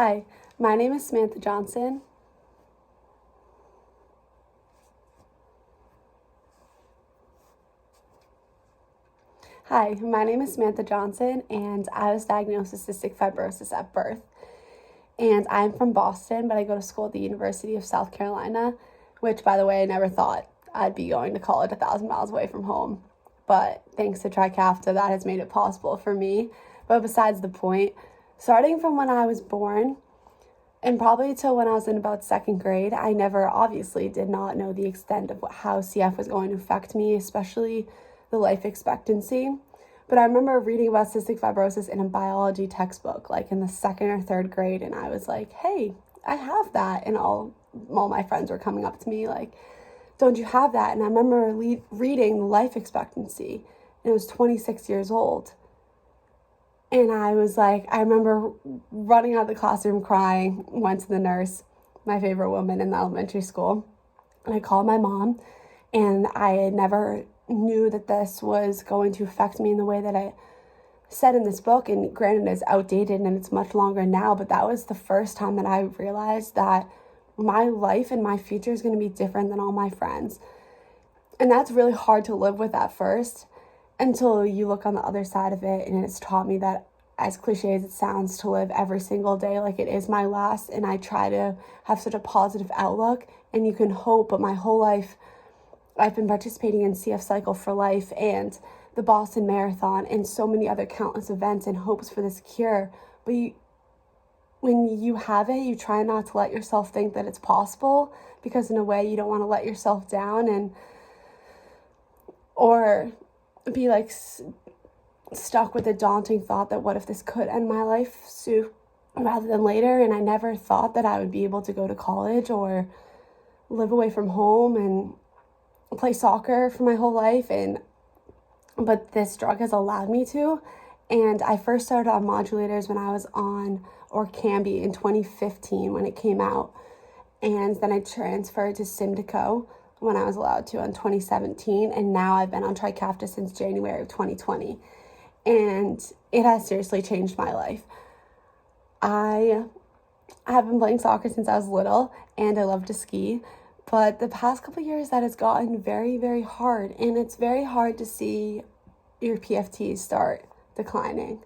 Hi, my name is Samantha Johnson. Hi, my name is Samantha Johnson, and I was diagnosed with cystic fibrosis at birth. And I'm from Boston, but I go to school at the University of South Carolina, which, by the way, I never thought I'd be going to college 1,000 miles away from home. But thanks to Trikafta, that has made it possible for me. But besides the point, starting from when I was born, and probably till when I was in about second grade, I never obviously did not know the extent of how CF was going to affect me, especially the life expectancy. But I remember reading about cystic fibrosis in a biology textbook, like in the second or third grade, and I was like, hey, I have that. And all my friends were coming up to me like, don't you have that? And I remember reading the life expectancy, and it was 26 years old. And I was like, I remember running out of the classroom crying, went to the nurse, my favorite woman in the elementary school, and I called my mom, and I had never knew that this was going to affect me in the way that I said in this book. And granted, it's outdated and it's much longer now, but that was the first time that I realized that my life and my future is going to be different than all my friends. And that's really hard to live with at first, until you look on the other side of it, and it's taught me that, as cliche as it sounds, to live every single day like it is my last, and I try to have such a positive outlook. And you can hope, but my whole life I've been participating in CF Cycle for Life and the Boston Marathon and so many other countless events in hopes for this cure. But when you have it, you try not to let yourself think that it's possible, because in a way you don't want to let yourself down or be like stuck with the daunting thought that what if this could end my life sooner rather than later. And I never thought that I would be able to go to college or live away from home and play soccer for my whole life, but this drug has allowed me to. And I first started on modulators when I was on Orkambi in 2015 when it came out, and then I transferred to Symdeko when I was allowed to in 2017, and now I've been on Trikafta since January of 2020, and it has seriously changed my life. I have been playing soccer since I was little, and I love to ski, but the past couple of years that has gotten very, very hard, and it's very hard to see your PFTs start declining,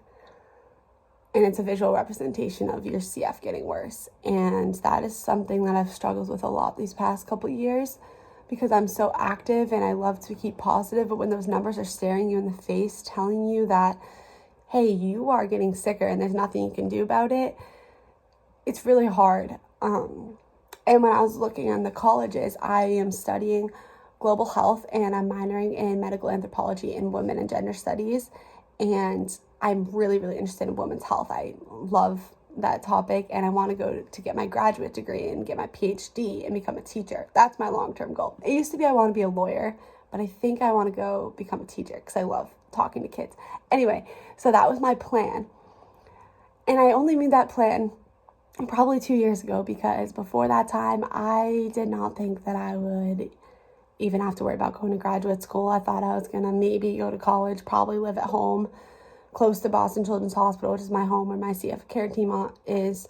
and it's a visual representation of your CF getting worse, and that is something that I've struggled with a lot these past couple of years, because I'm so active and I love to keep positive, but when those numbers are staring you in the face, telling you that, hey, you are getting sicker and there's nothing you can do about it, it's really hard. And when I was looking in the colleges, I am studying global health and I'm minoring in medical anthropology and women and gender studies. And I'm really, really interested in women's health. I love that topic, and I want to go to get my graduate degree and get my PhD and become a teacher. That's my long-term goal. It used to be I want to be a lawyer, but I think I want to go become a teacher because I love talking to kids. Anyway, so that was my plan. And I only made that plan probably 2 years ago, because before that time, I did not think that I would even have to worry about going to graduate school. I thought I was going to maybe go to college, probably live at home, close to Boston Children's Hospital, which is my home where my CF care team is,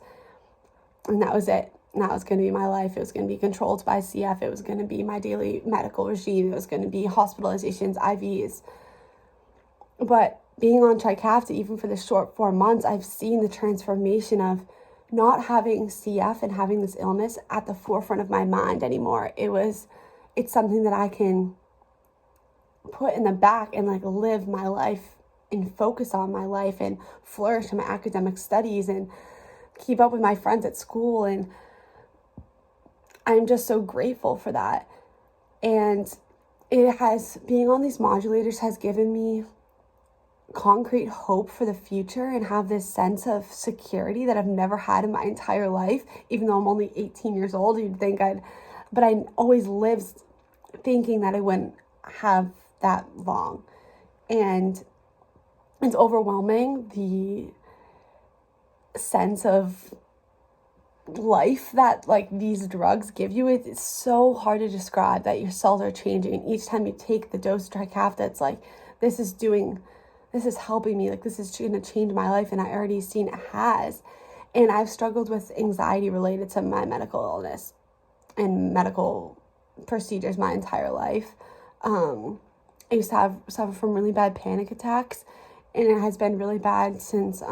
and that was it. And that was going to be my life. It was going to be controlled by CF. It was going to be my daily medical regime. It was going to be hospitalizations, IVs. But being on Trikafta, even for the short 4 months, I've seen the transformation of not having CF and having this illness at the forefront of my mind anymore. It's something that I can put in the back and like live my life and focus on my life and flourish in my academic studies and keep up with my friends at school. And I'm just so grateful for that. And being on these modulators has given me concrete hope for the future and have this sense of security that I've never had in my entire life. Even though I'm only 18 years old, you'd think but I always lived thinking that I wouldn't have that long. And it's overwhelming, the sense of life that like these drugs give you. It's so hard to describe that your cells are changing, and each time you take the dose of Trikafta, it's like this is helping me, like this is going to change my life, and I already seen it has. And I've struggled with anxiety related to my medical illness and medical procedures my entire life. I used to suffer from really bad panic attacks, and it has been really bad since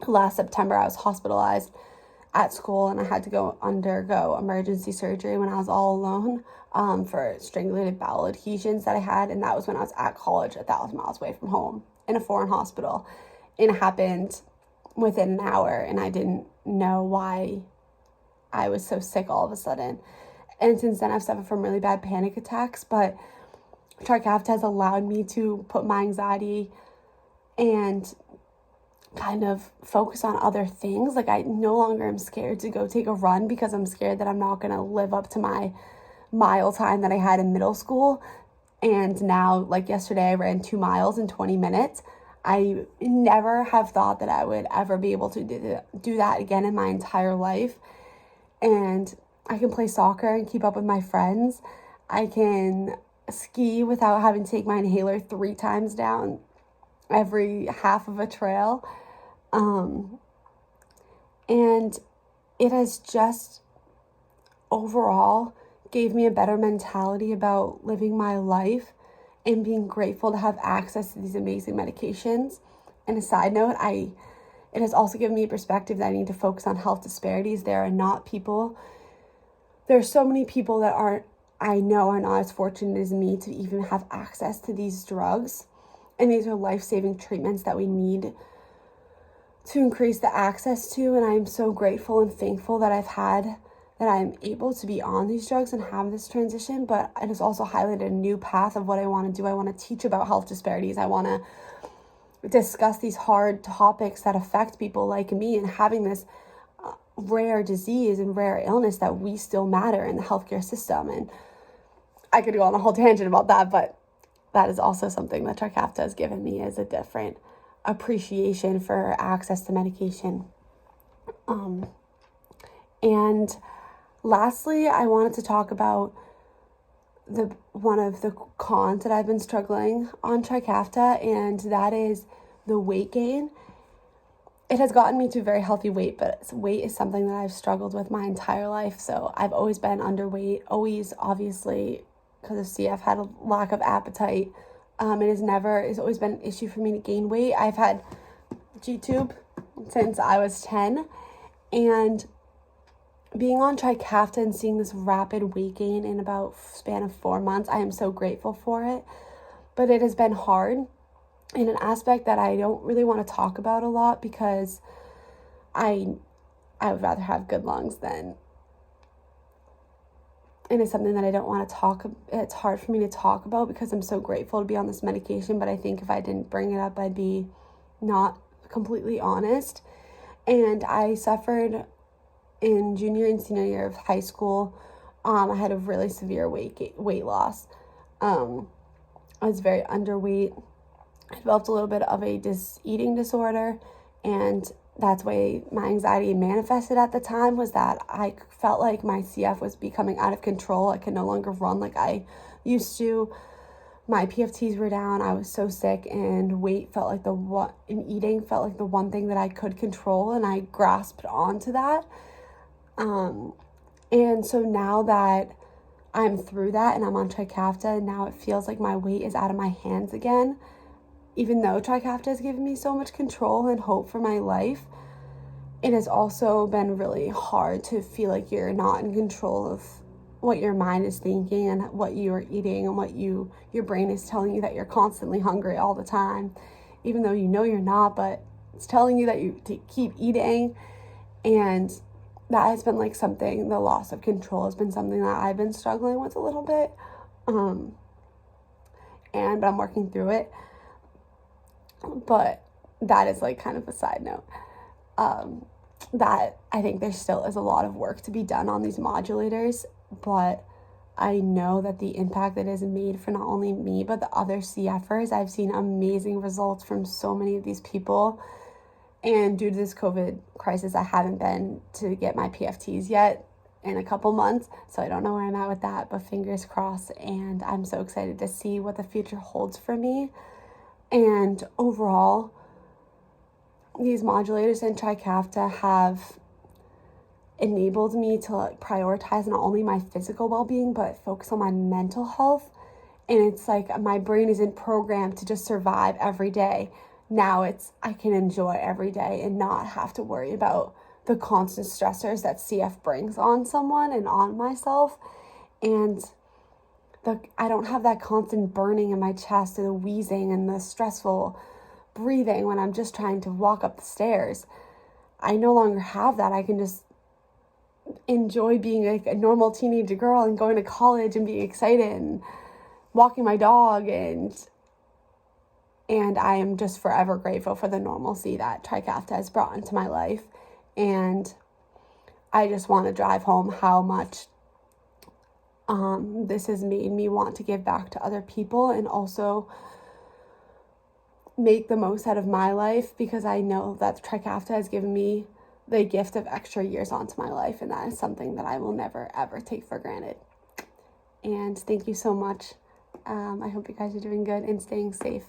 last September. I was hospitalized at school, and I had to go undergo emergency surgery when I was all alone for strangulated bowel adhesions that I had, and that was when I was at college 1,000 miles away from home in a foreign hospital. And it happened within an hour, and I didn't know why I was so sick all of a sudden. And since then, I've suffered from really bad panic attacks, but Trikafta has allowed me to put my anxiety and kind of focus on other things. Like, I no longer am scared to go take a run because I'm scared that I'm not going to live up to my mile time that I had in middle school. And now, like yesterday, I ran 2 miles in 20 minutes. I never have thought that I would ever be able to do that again in my entire life. And I can play soccer and keep up with my friends. I can ski without having to take my inhaler 3 times down every half of a trail. And it has just overall gave me a better mentality about living my life and being grateful to have access to these amazing medications. And a side note, it has also given me a perspective that I need to focus on health disparities. There are so many people that I know are not as fortunate as me to even have access to these drugs. And these are life-saving treatments that we need to increase the access to. And I'm so grateful and thankful that I'm able to be on these drugs and have this transition. But it has also highlighted a new path of what I want to do. I want to teach about health disparities. I want to discuss these hard topics that affect people like me, and having this rare disease and rare illness that we still matter in the healthcare system. And I could go on a whole tangent about that, but that is also something that Trikafta has given me, as a different appreciation for access to medication. And lastly, I wanted to talk about one of the cons that I've been struggling on Trikafta, and that is the weight gain. It has gotten me to a very healthy weight, but weight is something that I've struggled with my entire life. So I've always been underweight, always, obviously, because of CF, had a lack of appetite. It's always been an issue for me to gain weight. I've had G-tube since I was 10, and being on Trikafta and seeing this rapid weight gain in about span of 4 months, I am so grateful for it. But it has been hard in an aspect that I don't really want to talk about a lot, because I would rather have good lungs than, and it's something that I don't want to it's hard for me to talk about because I'm so grateful to be on this medication. But I think if I didn't bring it up, I'd be not completely honest. And I suffered in junior and senior year of high school. I had a really severe weight loss. I was very underweight. I developed a little bit of a eating disorder, and that's why my anxiety manifested at the time, was that I felt like my CF was becoming out of control. I could no longer run like I used to. My PFTs were down. I was so sick, and weight felt like eating felt like the one thing that I could control, and I grasped onto that. And so now that I'm through that and I'm on Trikafta, now it feels like my weight is out of my hands again. Even though Trikafta has given me so much control and hope for my life, it has also been really hard to feel like you're not in control of what your mind is thinking and what you are eating, and what your brain is telling you that you're constantly hungry all the time, even though you know you're not, but it's telling you that to keep eating. And that has been like something, the loss of control has been something that I've been struggling with a little bit. But I'm working through it. But that is like kind of a side note. That I think there still is a lot of work to be done on these modulators, but I know that the impact that is made for not only me, but the other CFers, I've seen amazing results from so many of these people. And due to this COVID crisis, I haven't been to get my PFTs yet in a couple months, so I don't know where I'm at with that, but fingers crossed. And I'm so excited to see what the future holds for me. And overall, these modulators in Trikafta have enabled me to like prioritize not only my physical well-being, but focus on my mental health. And it's like my brain isn't programmed to just survive every day. Now I can enjoy every day and not have to worry about the constant stressors that CF brings on someone and on myself. And I don't have that constant burning in my chest or the wheezing and the stressful breathing when I'm just trying to walk up the stairs. I no longer have that. I can just enjoy being like a normal teenage girl and going to college and being excited and walking my dog, and I am just forever grateful for the normalcy that Trikafta has brought into my life. And I just want to drive home how much this has made me want to give back to other people and also make the most out of my life, because I know that Trikafta has given me the gift of extra years onto my life, and that is something that I will never ever take for granted. And thank you so much. I hope you guys are doing good and staying safe.